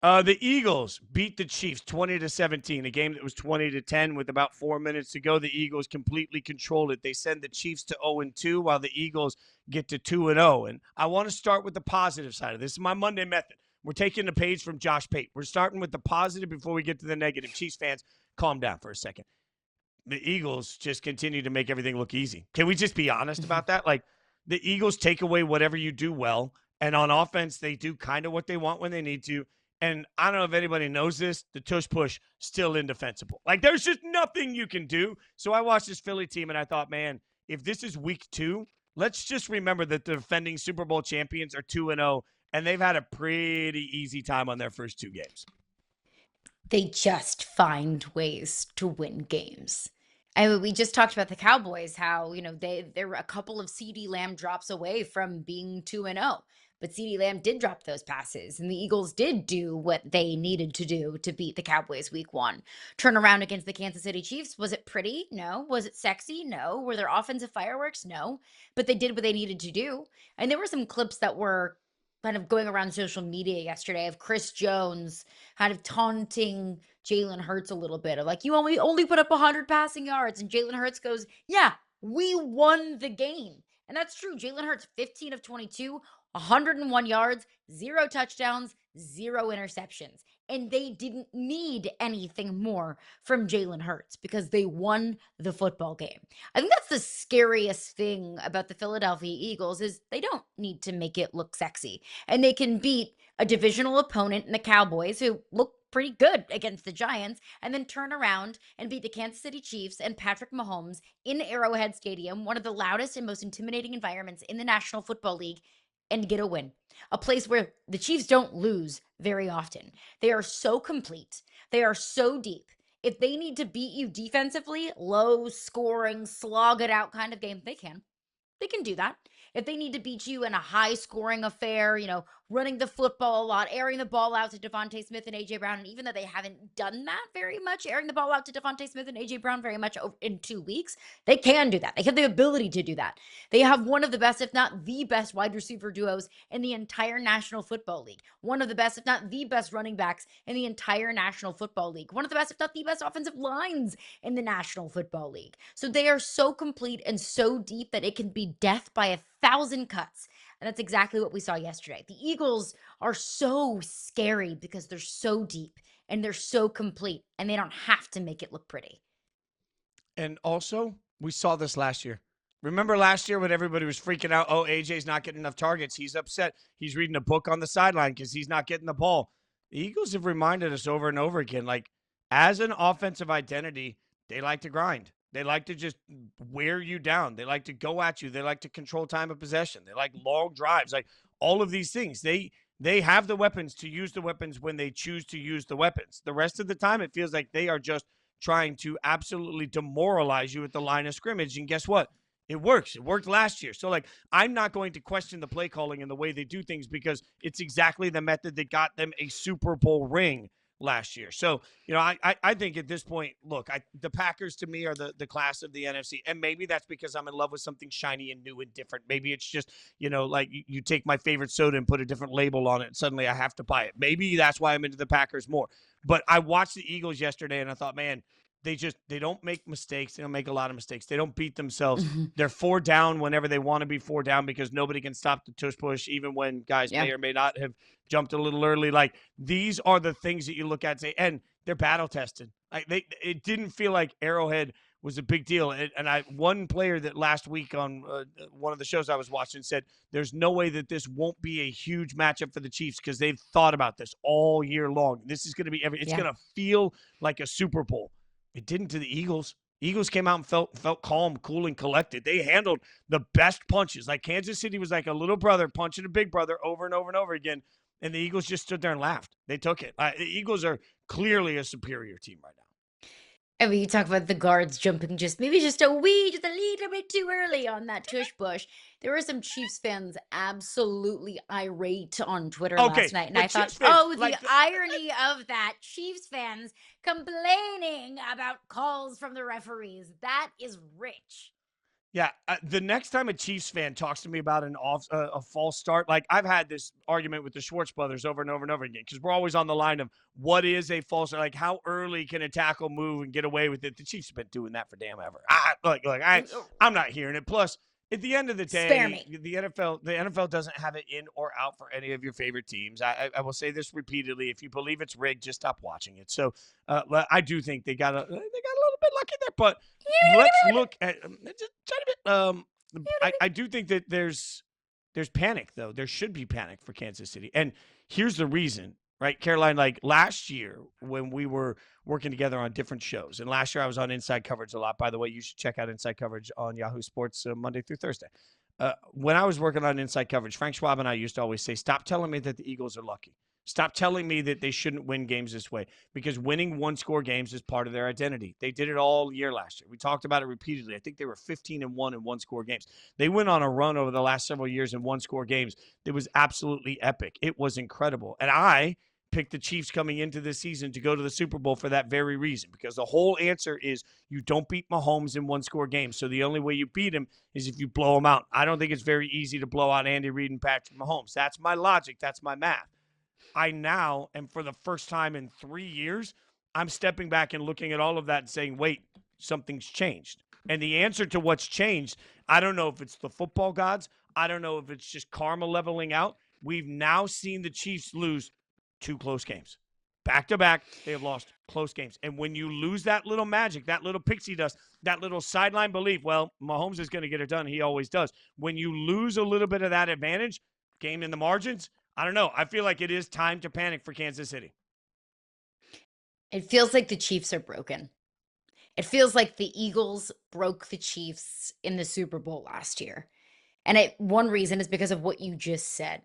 The Eagles beat the Chiefs 20-17, a game that was 20-10 with about 4 minutes to go. The Eagles completely controlled it. They send the Chiefs to 0-2 while the Eagles get to 2-0. And I want to start with the positive side of this. This is my Monday method. We're taking a page from Josh Pate. We're starting with the positive before we get to the negative. Chiefs fans, calm down for a second. The Eagles just continue to make everything look easy. Can we just be honest about that? Like, the Eagles take away whatever you do well, and on offense, they do kind of what they want when they need to. And I don't know if anybody knows this, the tush push still indefensible. Like, there's just nothing you can do. So I watched this Philly team and I thought, man, if this is week 2, let's just remember that the defending Super Bowl champions are 2-0, and they've had a pretty easy time on their first 2 games. They just find ways to win games. I mean, we just talked about the Cowboys, how, they're a couple of CeeDee Lamb drops away from being 2-0. But CeeDee Lamb did drop those passes, and the Eagles did do what they needed to do to beat the Cowboys week 1. Turn around against the Kansas City Chiefs. Was it pretty? No. Was it sexy? No. Were there offensive fireworks? No. But they did what they needed to do. And there were some clips that were kind of going around social media yesterday of Chris Jones kind of taunting Jalen Hurts a little bit of like, you only put up 100 passing yards. And Jalen Hurts goes, yeah, we won the game. And that's true. Jalen Hurts, 15 of 22, 101 yards, 0 touchdowns, 0 interceptions. And they didn't need anything more from Jalen Hurts because they won the football game. I think that's the scariest thing about the Philadelphia Eagles is they don't need to make it look sexy. And they can beat a divisional opponent in the Cowboys who look pretty good against the Giants, and then turn around and beat the Kansas City Chiefs and Patrick Mahomes in Arrowhead Stadium, one of the loudest and most intimidating environments in the National Football League, and get a win. A place where the Chiefs don't lose very often. They are so complete. They are so deep. If they need to beat you defensively, low scoring, slog it out kind of game, they can. They can do that. If they need to beat you in a high scoring affair, running the football a lot, airing the ball out to Devontae Smith and A.J. Brown, and even though they haven't done that very much, airing the ball out to Devontae Smith and A.J. Brown very much in 2 weeks, they can do that. They have the ability to do that. They have one of the best, if not the best, wide receiver duos in the entire National Football League. One of the best, if not the best, running backs in the entire National Football League. One of the best, if not the best, offensive lines in the National Football League. So they are so complete and so deep that it can be death by 1,000 cuts. And that's exactly what we saw yesterday. The Eagles are so scary because they're so deep and they're so complete, and they don't have to make it look pretty. And also, we saw this last year. Remember last year when everybody was freaking out, oh, AJ's not getting enough targets. He's upset. He's reading a book on the sideline because he's not getting the ball. The Eagles have reminded us over and over again, like, as an offensive identity, they like to grind. They like to just wear you down. They like to go at you. They like to control time of possession. They like long drives, like all of these things. They have the weapons to use the weapons when they choose to use the weapons. The rest of the time, it feels like they are just trying to absolutely demoralize you at the line of scrimmage. And guess what? It works. It worked last year. So, like, I'm not going to question the play calling and the way they do things because it's exactly the method that got them a Super Bowl ring last year. So, I think at this point, look, the Packers to me are the class of the NFC. And maybe that's because I'm in love with something shiny and new and different. Maybe it's just, like you take my favorite soda and put a different label on it and suddenly I have to buy it. Maybe that's why I'm into the Packers more. But I watched the Eagles yesterday and I thought, man, they don't make mistakes. They don't make a lot of mistakes. They don't beat themselves. They're 4 down whenever they want to be 4 down because nobody can stop the tush push, even when guys may or may not have jumped a little early. Like, these are the things that you look at and say, and they're battle tested. Like, it didn't feel like Arrowhead was a big deal. One player that last week on one of the shows I was watching said, there's no way that this won't be a huge matchup for the Chiefs because they've thought about this all year long. This is going to be it's going to feel like a Super Bowl. It didn't to the Eagles. Eagles came out and felt calm, cool, and collected. They handled the best punches. Like, Kansas City was like a little brother punching a big brother over and over and over again, and the Eagles just stood there and laughed. They took it. The Eagles are clearly a superior team right now. I mean, you talk about the guards jumping just a little bit too early on that tush push. There were some Chiefs fans absolutely irate on Twitter last night. And I thought, the irony of that. Chiefs fans complaining about calls from the referees. That is rich. Yeah, the next time a Chiefs fan talks to me about a false start, like I've had this argument with the Schwartz brothers over and over and over again because we're always on the line of what is a false start, like how early can a tackle move and get away with it? The Chiefs have been doing that for damn ever. I'm not hearing it. Plus, at the end of the Spare day, me. the NFL doesn't have it in or out for any of your favorite teams. I will say this repeatedly: if you believe it's rigged, just stop watching it. So I do think they got a little bit lucky there, but let's look at just trying to bit. I do think that there's panic though. There should be panic for Kansas City, and here's the reason. Right, Caroline, like last year when we were working together on different shows, and last year I was on Inside Coverage a lot. By the way, you should check out Inside Coverage on Yahoo Sports Monday through Thursday. When I was working on Inside Coverage, Frank Schwab and I used to always say, stop telling me that the Eagles are lucky. Stop telling me that they shouldn't win games this way because winning one-score games is part of their identity. They did it all year last year. We talked about it repeatedly. I think they were 15-1 in one-score games. They went on a run over the last several years in one-score games. It was absolutely epic. It was incredible. And I picked the Chiefs coming into this season to go to the Super Bowl for that very reason, because the whole answer is you don't beat Mahomes in one-score games. So the only way you beat him is if you blow him out. I don't think it's very easy to blow out Andy Reid and Patrick Mahomes. That's my logic. That's my math. I now am, for the first time in 3 years, I'm stepping back and looking at all of that and saying, wait, something's changed. And the answer to what's changed, I don't know if it's the football gods. I don't know if it's just karma leveling out. We've now seen the Chiefs lose 2 close games. Back to back, they have lost close games. And when you lose that little magic, that little pixie dust, that little sideline belief, well, Mahomes is going to get it done. He always does. When you lose a little bit of that advantage, game in the margins, I don't know. I feel like it is time to panic for Kansas City. It feels like the Chiefs are broken. It feels like the Eagles broke the Chiefs in the Super Bowl last year. And one reason is because of what you just said,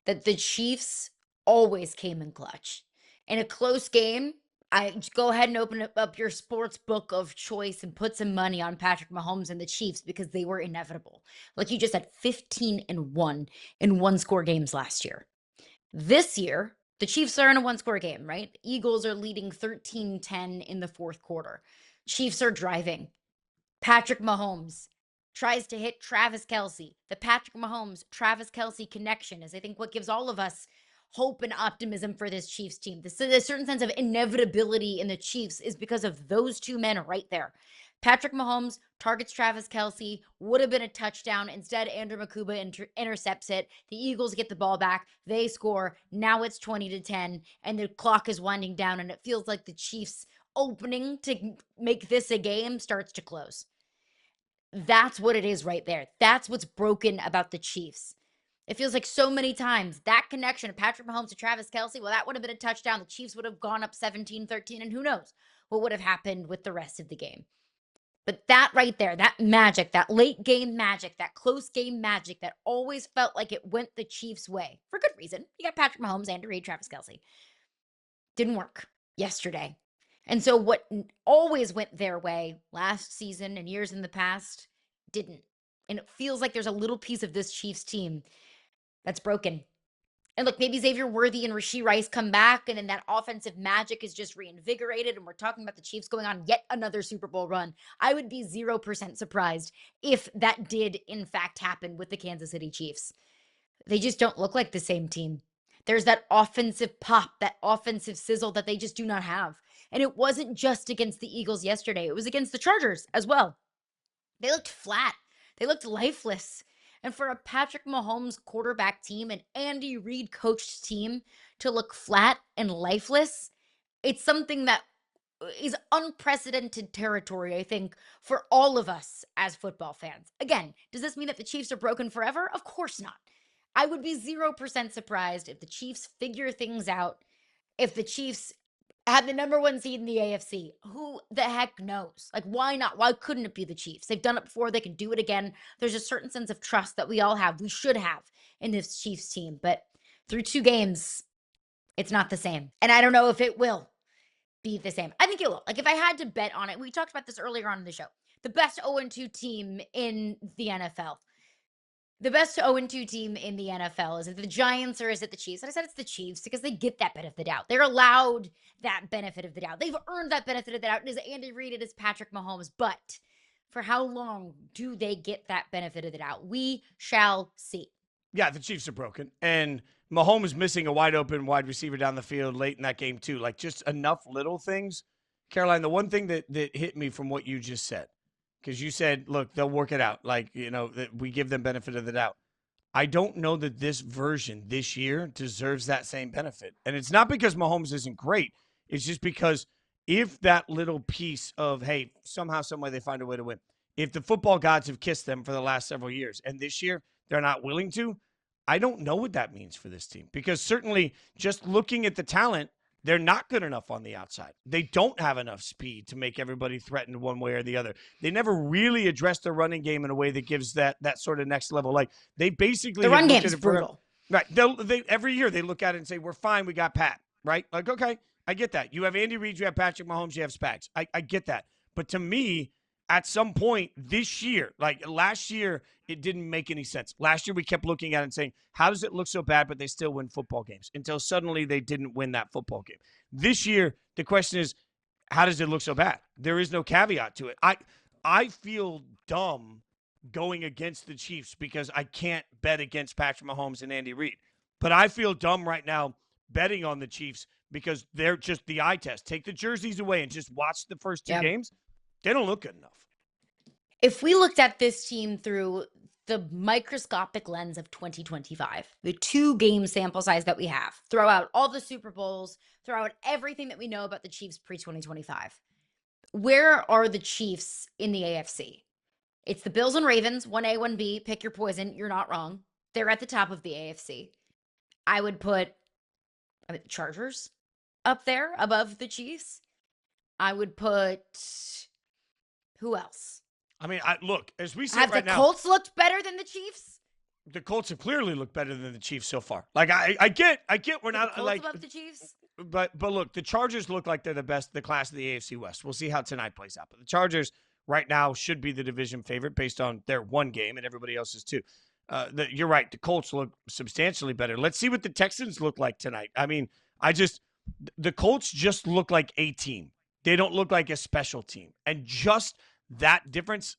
that the Chiefs always came in clutch. In a close game, I go ahead and open up your sports book of choice and put some money on Patrick Mahomes and the Chiefs because they were inevitable. Like you just said, 15-1 in one-score games last year. This year, the Chiefs are in a one-score game, right? Eagles are leading 13-10 in the fourth quarter. Chiefs are driving. Patrick Mahomes tries to hit Travis Kelce. The Patrick Mahomes-Travis Kelce connection is, I think, what gives all of us hope and optimism for this Chiefs team. There's a certain sense of inevitability in the Chiefs is because of those two men right there. Patrick Mahomes targets Travis Kelce, would have been a touchdown. Instead, Andrew Makuba intercepts it. The Eagles get the ball back. They score. Now it's 20-10, and the clock is winding down, and it feels like the Chiefs' opening to make this a game starts to close. That's what it is right there. That's what's broken about the Chiefs. It feels like so many times that connection of Patrick Mahomes to Travis Kelce, well, that would have been a touchdown. The Chiefs would have gone up 17-13, and who knows what would have happened with the rest of the game. But that right there, that magic, that late game magic, that close game magic that always felt like it went the Chiefs' way, for good reason. You got Patrick Mahomes, Andy Reid, Travis Kelce. Didn't work yesterday. And so what always went their way last season and years in the past didn't. And it feels like there's a little piece of this Chiefs team that's broken. And look, maybe Xavier Worthy and Rashee Rice come back, and then that offensive magic is just reinvigorated, and we're talking about the Chiefs going on yet another Super Bowl run. I would be 0% surprised if that did, in fact, happen with the Kansas City Chiefs. They just don't look like the same team. There's that offensive pop, that offensive sizzle that they just do not have. And it wasn't just against the Eagles yesterday. It was against the Chargers as well. They looked flat. They looked lifeless. And for a Patrick Mahomes quarterback team, an Andy Reid coached team to look flat and lifeless, it's something that is unprecedented territory, I think, for all of us as football fans. Again, does this mean that the Chiefs are broken forever? Of course not. I would be 0% surprised if the Chiefs figure things out, if the Chiefs had the number 1 seed in the AFC. Who the heck knows? Like, why not? Why couldn't it be the Chiefs? They've done it before. They can do it again. There's a certain sense of trust that we all have. We should have in this Chiefs team. But through 2 games, it's not the same. And I don't know if it will be the same. I think it will. Like, if I had to bet on it, we talked about this earlier on in the show. The best 0-2 team in the NFL. The best 0-2 team in the NFL. Is it the Giants or is it the Chiefs? And I said it's the Chiefs because they get that benefit of the doubt. They're allowed that benefit of the doubt. They've earned that benefit of the doubt. It is Andy Reid, it is Patrick Mahomes. But For how long do they get that benefit of the doubt? We shall see. Yeah, the Chiefs are broken. And Mahomes is missing a wide open wide receiver down the field late in that game, too. Like, just enough little things. Caroline, the one thing that hit me from what you just said, because you said, look, they'll work it out. Like, that we give them benefit of the doubt. I don't know that this version this year deserves that same benefit. And it's not because Mahomes isn't great. It's just because if that little piece of, hey, somehow, some way they find a way to win, if the football gods have kissed them for the last several years and this year they're not willing to, I don't know what that means for this team. Because certainly just looking at the talent, they're not good enough on the outside. They don't have enough speed to make everybody threatened one way or the other. They never really addressed their running game in a way that gives that sort of next level. Like, they basically The run looked game's at it for, brutal. right. They every year they look at it and say, we're fine, we got Pat, right? Like, okay, I get that. You have Andy Reid, you have Patrick Mahomes, you have Spags. I get that. But to me, at some point this year, like last year, it didn't make any sense. Last year, we kept looking at it and saying, how does it look so bad, but they still win football games? Until suddenly they didn't win that football game. This year, the question is, how does it look so bad? There is no caveat to it. I feel dumb going against the Chiefs because I can't bet against Patrick Mahomes and Andy Reid. But I feel dumb right now betting on the Chiefs because they're just the eye test. Take the jerseys away and just watch the first two games. They don't look good enough. If we looked at this team through the microscopic lens of 2025, the 2-game sample size that we have, throw out all the Super Bowls, throw out everything that we know about the Chiefs pre-2025, where are the Chiefs in the AFC? It's the Bills and Ravens, 1A, 1B, pick your poison. You're not wrong. They're at the top of the AFC. I would put the Chargers up there above the Chiefs. I would put, who else? I mean, look, as we see Have right the now, Colts looked better than the Chiefs? The Colts have clearly looked better than the Chiefs so far. Like, I get we're not the Colts like above the Chiefs. But look, the Chargers look like they're the class of the AFC West. We'll see how tonight plays out. But the Chargers right now should be the division favorite based on their one game, and everybody else's too. You're right. The Colts look substantially better. Let's see what the Texans look like tonight. I mean, the Colts just look like a team. They don't look like a special team. And just that difference,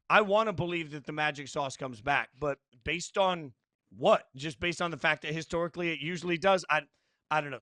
I want to believe that the magic sauce comes back. But based on what? Just based on the fact that historically it usually does, I don't know.